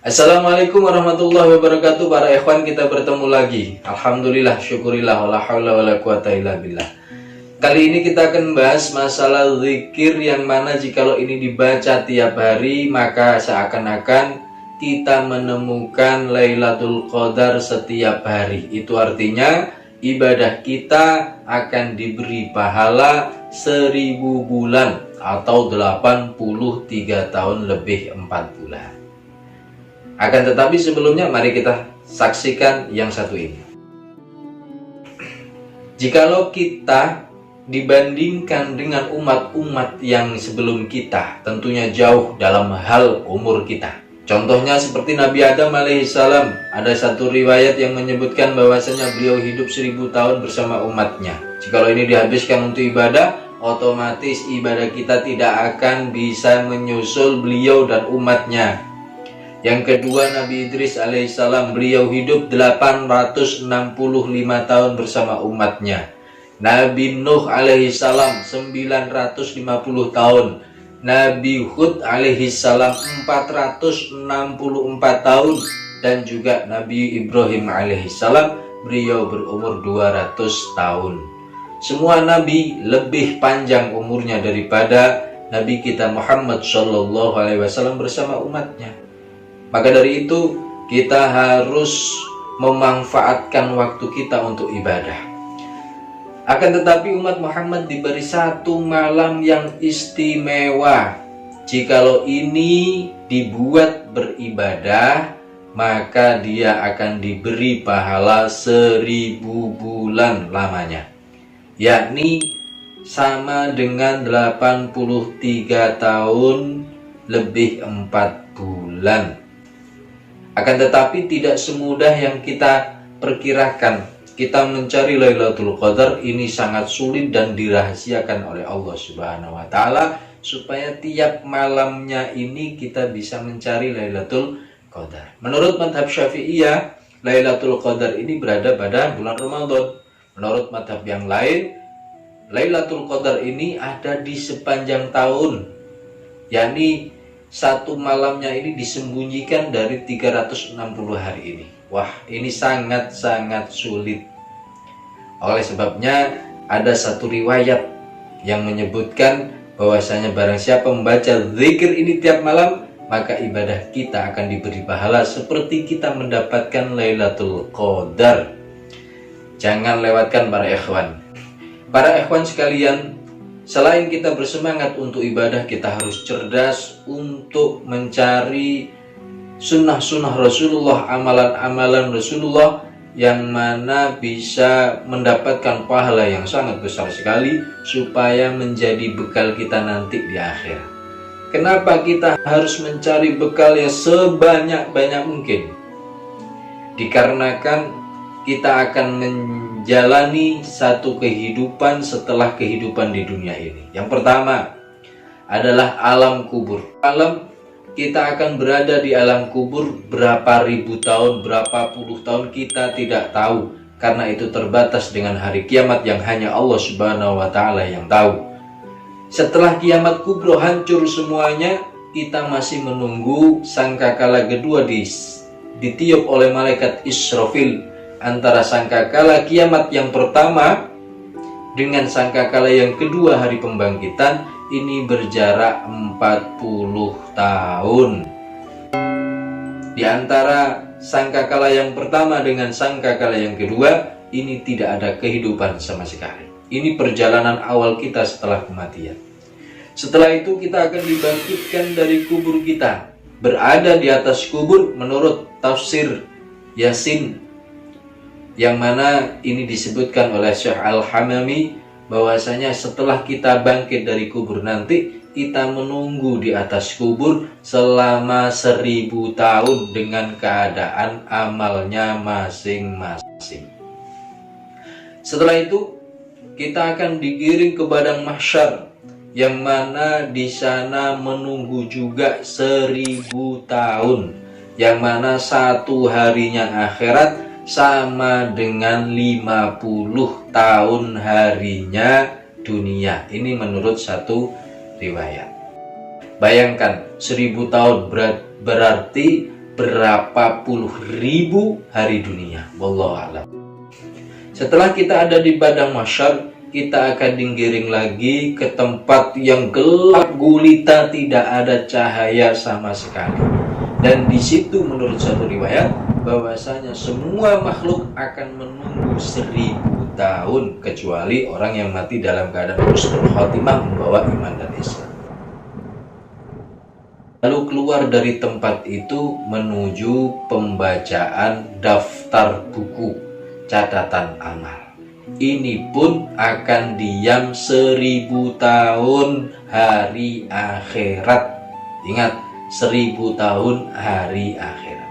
Assalamualaikum warahmatullahi wabarakatuh. Para ikhwan, kita bertemu lagi. Alhamdulillah, syukurillah, wala haula wala quwata illa billah. Kali ini kita akan bahas masalah zikir yang mana jikalau ini dibaca tiap hari maka seakan-akan kita menemukan Lailatul Qadar setiap hari. Itu artinya ibadah kita akan diberi pahala 1000 bulan atau 83 tahun lebih 4 bulan. Akan tetapi sebelumnya mari kita saksikan yang satu ini. Jikalau kita dibandingkan dengan umat-umat yang sebelum kita, tentunya jauh dalam hal umur kita. Contohnya seperti Nabi Adam alaihissalam. Ada satu riwayat yang menyebutkan bahwasanya beliau hidup 1000 tahun bersama umatnya. Jikalau ini dihabiskan untuk ibadah, otomatis ibadah kita tidak akan bisa menyusul beliau dan umatnya. Yang kedua, Nabi Idris alaihissalam, beliau hidup 865 tahun bersama umatnya. Nabi Nuh alaihissalam 950 tahun. Nabi Hud alaihissalam 464 tahun. Dan juga Nabi Ibrahim alaihissalam, beliau berumur 200 tahun. Semua Nabi lebih panjang umurnya daripada Nabi kita Muhammad SAW bersama umatnya. Maka dari itu kita harus memanfaatkan waktu kita untuk ibadah. Akan tetapi umat Muhammad diberi satu malam yang istimewa. Jikalau ini dibuat beribadah, maka dia akan diberi pahala 1000 bulan lamanya. Yakni sama dengan 83 tahun lebih 4 bulan. Akan tetapi tidak semudah yang kita perkirakan. Kita mencari Lailatul Qadar ini sangat sulit dan dirahasiakan oleh Allah Subhanahu wa taala supaya tiap malamnya ini kita bisa mencari Lailatul Qadar. Menurut mazhab Syafi'iyah, Lailatul Qadar ini berada pada bulan Ramadan. Menurut mazhab yang lain, Lailatul Qadar ini ada di sepanjang tahun. Yakni satu malamnya ini disembunyikan dari 360 hari ini. Wah, ini sangat-sangat sulit. Oleh sebabnya ada satu riwayat yang menyebutkan bahwasanya barang siapa membaca zikir ini tiap malam, maka ibadah kita akan diberi pahala seperti kita mendapatkan Lailatul Qadar. Jangan lewatkan para ikhwan. Para ikhwan sekalian, selain kita bersemangat untuk ibadah, kita harus cerdas untuk mencari sunnah-sunnah Rasulullah, amalan-amalan Rasulullah yang mana bisa mendapatkan pahala yang sangat besar sekali supaya menjadi bekal kita nanti di akhir. Kenapa kita harus mencari bekal yang sebanyak-banyak mungkin? Dikarenakan kita akan menjalani satu kehidupan setelah kehidupan di dunia ini. Yang pertama adalah alam kubur. Kita akan berada di alam kubur berapa ribu tahun, berapa puluh tahun kita tidak tahu. Karena itu terbatas dengan hari kiamat yang hanya Allah Subhanahu wa taala yang tahu. Setelah kiamat kubur hancur semuanya, kita masih menunggu sangkakala kedua ditiup oleh malaikat Israfil. Antara sangkakala kiamat yang pertama dengan sangkakala yang kedua hari pembangkitan ini berjarak 40 tahun. Di antara sangkakala yang pertama dengan sangkakala yang kedua ini tidak ada kehidupan sama sekali. Ini perjalanan awal kita setelah kematian. Setelah itu kita akan dibangkitkan dari kubur kita, berada di atas kubur menurut tafsir Yasin, yang mana ini disebutkan oleh Syekh Al-Hamami bahwasanya setelah kita bangkit dari kubur nanti kita menunggu di atas kubur selama 1000 tahun dengan keadaan amalnya masing-masing. Setelah itu kita akan digiring ke padang mahsyar yang mana di sana menunggu juga 1000 tahun, yang mana satu harinya akhirat sama dengan 50 tahun harinya dunia. Ini menurut satu riwayat. Bayangkan 1000 tahun berarti berapa puluh ribu hari dunia. Wallahu a'lam. Setelah kita ada di padang mahsyar, kita akan digiring lagi ke tempat yang gelap gulita, tidak ada cahaya sama sekali. Dan di situ menurut satu riwayat bahwasanya semua makhluk akan menunggu 1000 tahun kecuali orang yang mati dalam keadaan husnul khotimah membawa iman dan Islam. Lalu keluar dari tempat itu menuju pembacaan daftar buku catatan amal. Ini pun akan diam 1000 tahun hari akhirat. Ingat, 1000 tahun hari akhirat.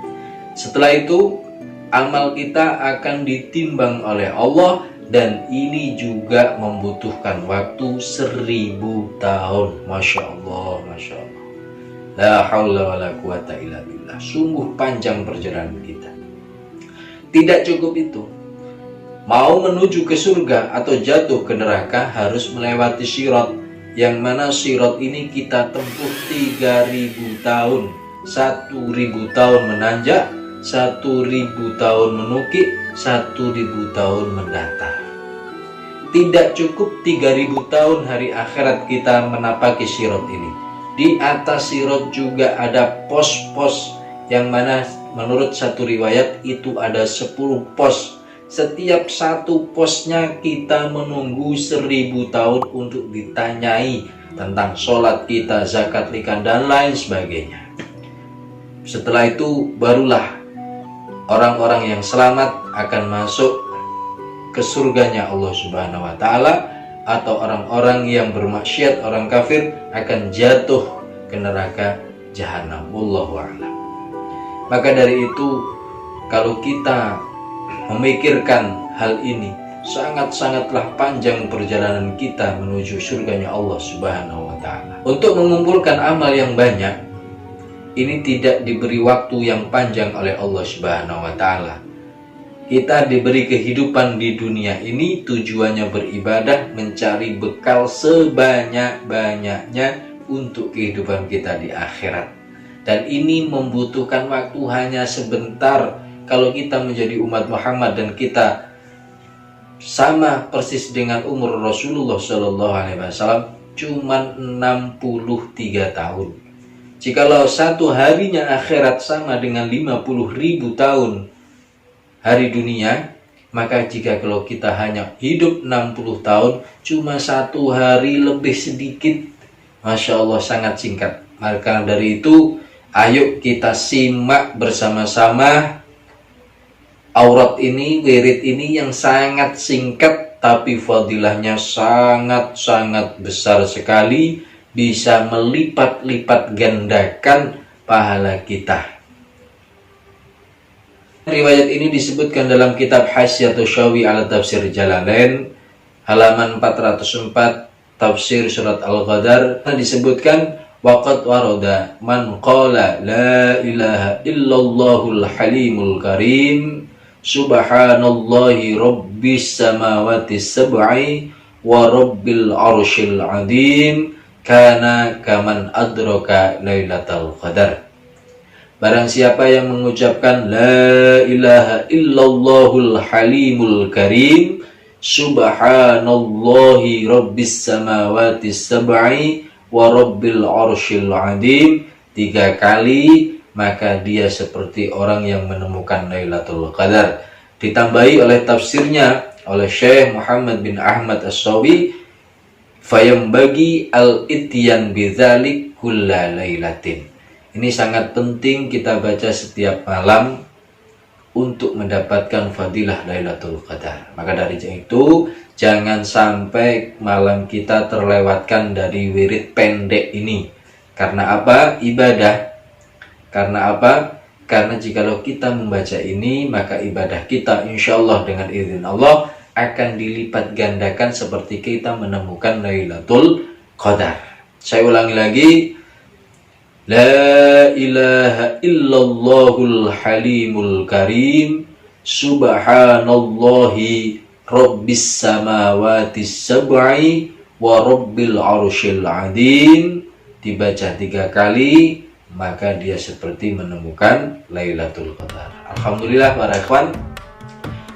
Setelah itu amal kita akan ditimbang oleh Allah, dan ini juga membutuhkan waktu 1000 tahun. Masya Allah, Masya Allah. La haula wa la quwata illa billah. Sungguh panjang perjalanan kita. Tidak cukup itu. Mau menuju ke surga atau jatuh ke neraka harus melewati sirat, yang mana sirat ini kita tempuh 3000 tahun. 1000 tahun menanjak, 1000 tahun menukik, 1000 tahun mendatar. Tidak cukup 3000 tahun hari akhirat kita menapaki sirat ini. Di atas sirat juga ada pos-pos, yang mana menurut satu riwayat itu ada 10 pos. Setiap satu posnya kita menunggu 1000 tahun untuk ditanyai tentang sholat kita, zakat, likan, dan lain sebagainya. Setelah itu barulah orang-orang yang selamat akan masuk ke surganya Allah Subhanahu wa Ta'ala, atau orang-orang yang bermaksiat, orang kafir, akan jatuh ke neraka jahanam. Wallahu a'lam. Maka dari itu, kalau kita memikirkan hal ini, sangat-sangatlah panjang perjalanan kita menuju surganya Allah Subhanahu wa Ta'ala. Untuk mengumpulkan amal yang banyak, ini tidak diberi waktu yang panjang oleh Allah Subhanahu wa Ta'ala. Kita diberi kehidupan di dunia ini tujuannya beribadah, mencari bekal sebanyak-banyaknya untuk kehidupan kita di akhirat. Dan ini membutuhkan waktu hanya sebentar. Kalau kita menjadi umat Muhammad dan kita sama persis dengan umur Rasulullah SAW, cuman 63 tahun. Jikalau satu harinya akhirat sama dengan 50.000 tahun hari dunia, maka jika kalau kita hanya hidup 60 tahun, cuma satu hari lebih sedikit. Masya Allah, sangat singkat. Maka dari itu, ayo kita simak bersama-sama aurat ini, wirid ini yang sangat singkat, tapi fadilahnya sangat-sangat besar sekali, bisa melipat-lipat gandakan pahala kita. Riwayat ini disebutkan dalam kitab Hasyiatus Syawi ala Tafsir Jalalain, halaman 404, tafsir surat Al-Qadar. Disebutkan, waqad warada man qala la ilaha illallahul halimul karim subhanallahi rabbis samawati sab'i wa rabbil arshil azim kana kaman adraka lailatul qadar. Barang siapa yang mengucapkan la ilaha illallahul halimul karim subhanallahi rabbis samawati sab'i wa rabbil arshil azim 3 kali, maka dia seperti orang yang menemukan Lailatul Qadar. Ditambahi oleh tafsirnya oleh Syekh Muhammad bin Ahmad As-Sawi, fayambagi al-ityan bidzalik kulla lailatin. Ini sangat penting kita baca setiap malam untuk mendapatkan fadilah Lailatul Qadar. Maka dari itu, jangan sampai malam kita terlewatkan dari wirid pendek ini. Karena apa? Ibadah. Karena apa? Karena jikalau kita membaca ini, maka ibadah kita insya Allah dengan izin Allah akan dilipat gandakan seperti kita menemukan Lailatul Qadar. Saya ulangi lagi. La ilaha illallahul halimul karim subhanallahi rabbis samawati sab'i wa rabbil arshil azim. Dibaca 3 kali, maka dia seperti menemukan Lailatul Qadar. Alhamdulillah para ikhwan,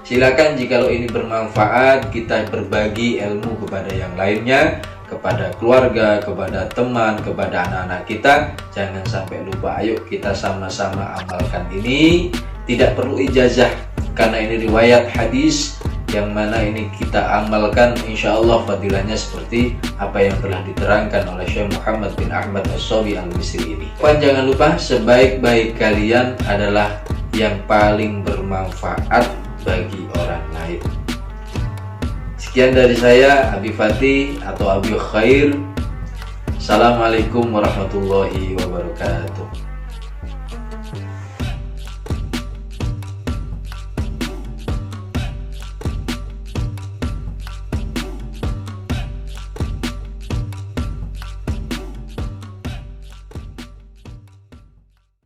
silakan jikalau ini bermanfaat kita berbagi ilmu kepada yang lainnya, kepada keluarga, kepada teman, kepada anak-anak kita. Jangan sampai lupa, ayo kita sama-sama amalkan ini. Tidak perlu ijazah karena ini riwayat hadis yang mana ini kita amalkan, insya Allah fadilahnya seperti apa yang telah diterangkan oleh Syekh Muhammad bin Ahmad As-Shawi Al-Misri ini. Dan jangan lupa, sebaik-baik kalian adalah yang paling bermanfaat bagi orang lain. Sekian dari saya, Abi Fatih atau Abi Khair. Assalamualaikum warahmatullahi wabarakatuh.